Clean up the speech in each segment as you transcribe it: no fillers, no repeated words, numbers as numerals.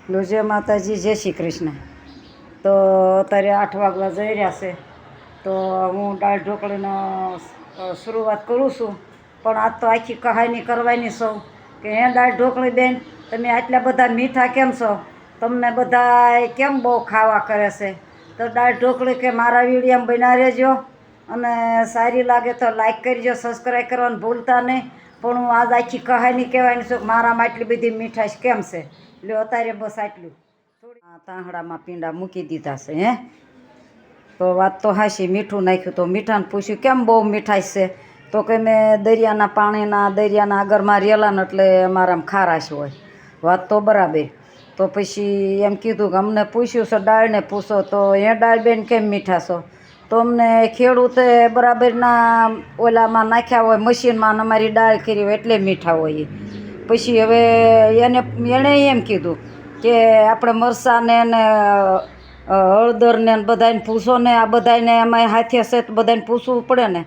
જય માતાજી, જય શ્રી કૃષ્ણ. તો અત્યારે 8 વાગવા જઈ રહ્યા છે. તો હું દાળ ઢોકળીનો શરૂઆત કરું છું. પણ આજ તો આખી કહાની કરવાની છું કે હે દાળ ઢોકળી બેન, તમે આટલા બધા મીઠા કેમ છો? તમને બધા કેમ બહુ ખાવા કરે છે? તો દાળ ઢોકળી કે મારા વિડીયોમાં બના રહેજો, અને સારી લાગે તો લાઈક કરજો, સબસ્ક્રાઈબ કરવાનું ભૂલતા નહીં. પણ હું આજ આખી કહાની કહેવાની છું કે મારામાં આટલી બધી મીઠાશ કેમ છે. લ્યો અત્યારે બસ આટલું. તાંહડામાં પીંડા મૂકી દીધા છે. તો વાત તો હાશી, મીઠું નાખ્યું. તો મીઠાને પૂછ્યું કેમ બહુ મીઠાશ છે? તો કે મેં દરિયાના પાણીના દરિયાના આગળમાં રહેલા ને એટલે અમારામાં ખારાશ હોય. વાત તો બરાબર. તો પછી એમ કીધું કે અમને પૂછ્યું છે, દાળને પૂછો તો એ દાળ બેન કેમ મીઠા છો? તો અમને ખેડૂતે બરાબરના ઓલામાં નાખ્યા હોય મશીનમાં, અમારી દાળ કરી હોય એટલે મીઠા હોય. પછી હવે એણે એમ કીધું કે આપણે મરચાંને ને હળદરને બધાને પૂછો ને, આ બધાને એમાં હાથે છે તો બધાને પૂછવું પડે ને.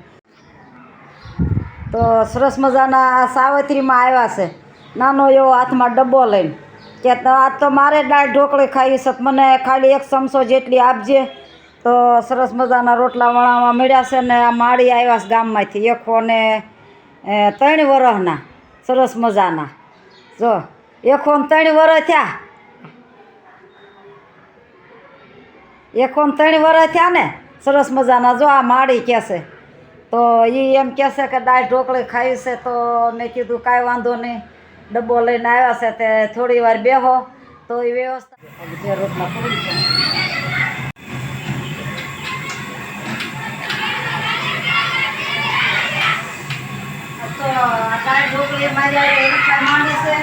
તો સરસ મજાના સાવત્રીમાં આવ્યા છે, નાનો એવો હાથમાં ડબ્બો લઈને કે આજ તો મારે દાળ ઢોકળી ખાવી છે, મને ખાલી 1 ચમચો જેટલી આપજે. તો સરસ મજાના રોટલા વણાવવા મળ્યા છે. ને આ માળી આવ્યા છે ગામમાંથી, 1 ને 3 વર્ષના સરસ મજાના. જો 1 ને 3 વર્ષ થયા, 1 ને 3 વર્ષ થયા ને સરસ મજાના. જો આ માળી કહેશે. તો એ એમ કહેશે કે દાળ ઢોકળી ખાવી છે. તો મેં કીધું કાંઈ વાંધો નહીં, ડબ્બો લઈને આવ્યા છે તે થોડી વાર બેહો. તો એ વ્યવસ્થા રોટલા પડી છે. તો દાળ ઢોકળી મારી એટલા માંડે છે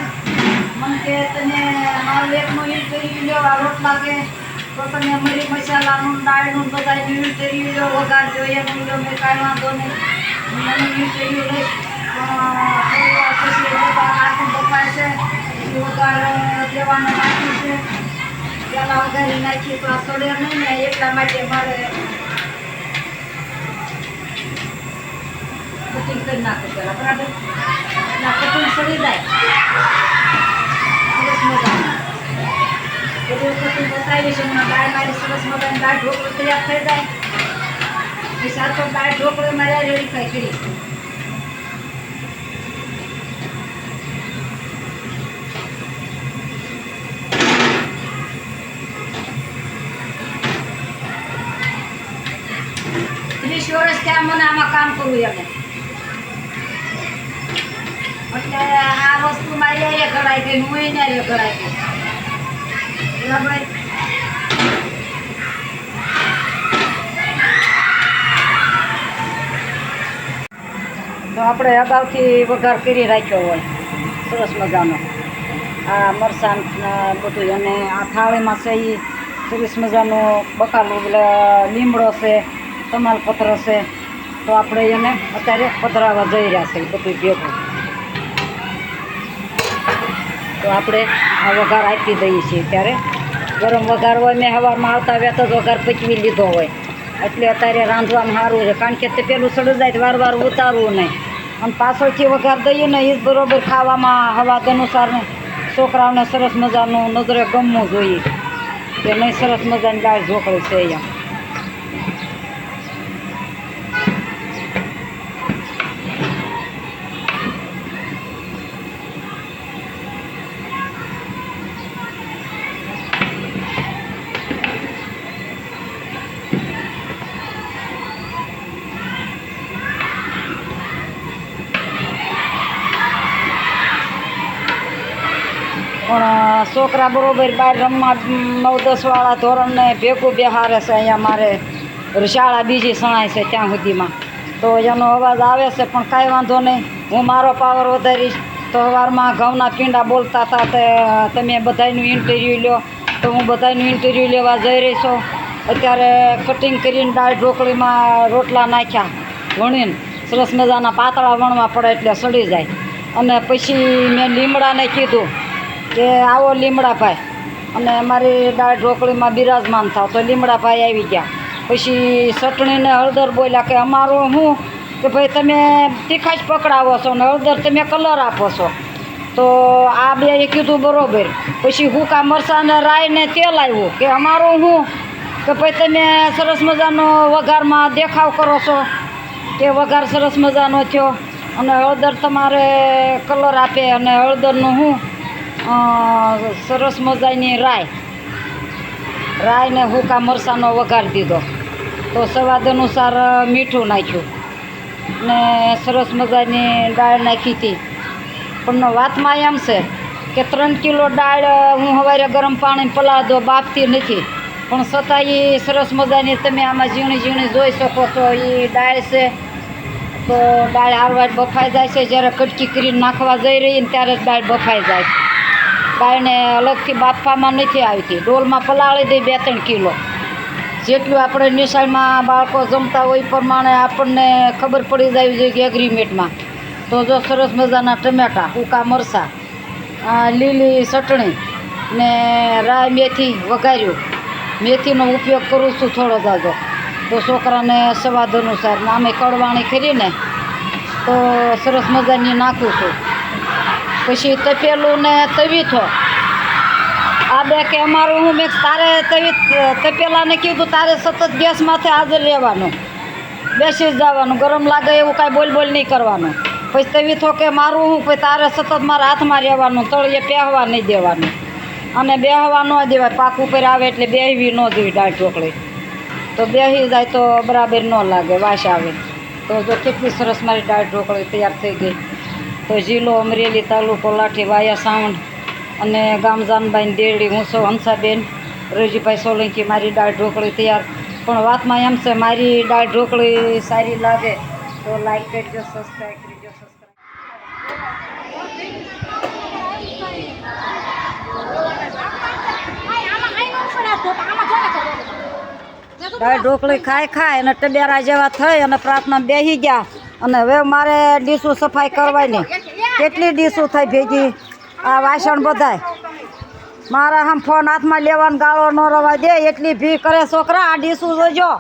મને કે તને મારું એકનું ઇન્ટરવ્યુ લો, આ રોટલા કે તો તમે મરી મસાલાનું દાળનું બધાનું ઇન્ટરવ્યુ લો, વઘાર જોઈએ એનું લો. મેં કાંઈ વાંધો નહીં, એનું ઇન્ટરવ્યુ લઈશ. પછી આખું બપાય છે, વઘાર દેવાનું નાખ્યું છે. પહેલાં વઘારી નાખી તો આ સડે નહીં ને, એટલા માટે મારે કટિંગ કરી નાખું પહેલાં, બરાબર. એટલે કટિંગ સડી જાય સરસ મજાનું. બધું કટિંગ બતાવીશ હમણાં. દાળ મારી સરસ મજાની દાળ ઢોકળી તૈયાર થઈ જાય પછી આ તો દાળ ઢોકળી મારે રેડી ખાઈ કરીશ. વર્ષ ત્યાં મને આમાં કામ કરવું એને, એટલે આ વસ્તુ મારી એ કરાઈ ગઈ, હું એને કરાઈ ગઈ, બરાબર. તો આપણે અગાઉથી વઘાર કરી રાખ્યો હોય સરસ મજાનો. આ મરચાં બધું, અને આ થાળીમાં છે એ સરસ મજાનો બકાલું લીમડો છે, તમાલપત્ર છે. તો આપણે એને અત્યારે પધરાવવા જઈ રહ્યા છે બધું ભેગું. તો આપણે આ વઘાર આપી દઈએ છીએ. ત્યારે ગરમ વઘાર હોય, મેં સવારમાં આવતા વેત જ વઘાર પચવી લીધો હોય, એટલે અત્યારે રાંધવામાં સારું છે. કારણ કે તે પેલું સડી જાય, વાર ઉતારવું નહીં. અને પાછળથી વઘાર દઈએ ને એ જ બરાબર ખાવામાં હવાદ અનુસાર ને છોકરાઓને સરસ મજાનું નજરે ગમવું જોઈએ કે નહીં. સરસ મજાની દાળ ઢોકળી છે અહીંયા. પણ છોકરા બરાબર બહાર રમવા 9-10 વાળા ધોરણને ભેગું બેહારે છે. અહીંયા મારે શાળા બીજી સણાય છે ત્યાં સુધીમાં. તો એનો અવાજ આવે છે, પણ કાંઈ વાંધો નહીં, હું મારો પાવર વધારીશ. તો સવારમાં ઘઉંના પીંડા બોલતા હતા તે તમે બધાનું ઇન્ટરવ્યૂ લો, તો હું બધાનું ઇન્ટરવ્યૂ લેવા જઈ રહી છું. અત્યારે કટિંગ કરીને દાળ ઢોકળીમાં રોટલા નાખ્યા, વણીને સરસ મજાના પાતળા વણવા પડે એટલે સડી જાય. અને પછી મેં લીમડાને કીધું કે આવો લીમડાભાઈ, અને અમારી દાળ ઢોકળીમાં બિરાજમાન થાવ. તો લીમડાભાઈ આવી ગયા. પછી ચટણીને હળદર બોલ્યા કે અમારું શું કે ભાઈ તમે તીખાશ પકડાવો છો ને હળદર તમે કલર આપો છો. તો આ બે કીધું બરોબર. પછી હુકા મરચાં ને રાઈ ને તેલ આવ્યું કે અમારું શું કે ભાઈ તમે સરસ મજાનો વઘારમાં દેખાવ કરો છો કે વઘાર સરસ મજાનો થયો અને હળદર તમારે કલર આપે અને હળદરનું શું સરસ મજાની રાઈ ને હુકા મરચાંનો વઘાર દીધો. તો સ્વાદ અનુસાર મીઠું નાખ્યું ને સરસ મજાની દાળ નાખી હતી. પણ વાતમાં એમ છે કે 3 કિલો દાળ હું સવારે ગરમ પાણી પલાળ દો, બાફતી નથી. પણ છતાં એ સરસ મજાની તમે આમાં ઝીણી ઝીણી જોઈ શકો છો એ દાળ છે. તો દાળ હારવાર બફાઈ જાય છે. જ્યારે કટકી કરીને નાખવા જઈ રહી ને ત્યારે જ દાળ બફાઈ જાય. દાળને અલગથી બાફવામાં નથી આવતી. ડોલમાં પલાળી દઈ 2-3 કિલો. જેટલું આપણે નિશાળમાં બાળકો જમતા હોય એ પ્રમાણે આપણને ખબર પડી જાય છે કે એગ્રીમેન્ટમાં. તો જો સરસ મજાના ટમેટાં, સૂકા મરચાં, લીલી ચટણી ને રાઈ મેથી વઘાર્યું. મેથીનો ઉપયોગ કરું છું થોડો જાજો. તો છોકરાને સ્વાદ અનુસાર ને આમે કડવાણી કરીને તો સરસ મજાની નાખું છું. પછી તપેલું ને તવીથો આ બે કે અમારું હું મેં તારે તપેલાને કીધું તારે સતત ગેસ માથે હાજર રહેવાનું, બેસી જ જવાનું, ગરમ લાગે એવું કાંઈ બોલ નહીં કરવાનું. પછી તવીથો કે મારું હું પછી તારે સતત મારા હાથમાં રહેવાનું, તળિયે પહેવા નહીં દેવાનું અને બેહવા ન દેવાય. પાક ઉપર આવે એટલે બેહવી ન દેવી દાળ ઢોકળી. તો બેસી જાય તો બરાબર ન લાગે, વાસ આવે. તો જો કેટલી સરસ મારી દાળ ઢોકળી તૈયાર થઈ ગઈ. તો જિલ્લો અમરેલી, તાલુકો લાઠી, વાયા સાવંડ અને ગામ જાનબાઈ દેરડી. હું છું હંસાબેન રજીભાઈ સોલંકી. મારી દાળ ઢોકળી તૈયાર. પણ વાતમાં એમ છે મારી દાળ ઢોકળી સારી લાગે તો લાઈક કરજો, સબસ્ક્રાઈબ કરજો. દાળ ઢોકળી ખાય અને ટબેરા જેવા થઈ અને પ્રાર્થના બેસી ગયા. અને હવે મારે ડીશું સફાઈ કરવાની. કેટલી ડીશું થઈ ભેગી, આ વાસણ બધાય મારા આમ ફોન હાથમાં લેવાનો ગાળો ન રવા દે એટલી ભી કરે છોકરા. આ ડીશું જોજો.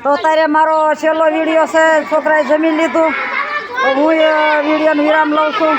તો તારે મારો છેલ્લો વિડીયો છે. છોકરાએ જમી લીધું. હું વિડીયોનો વિરામ લઉં છું.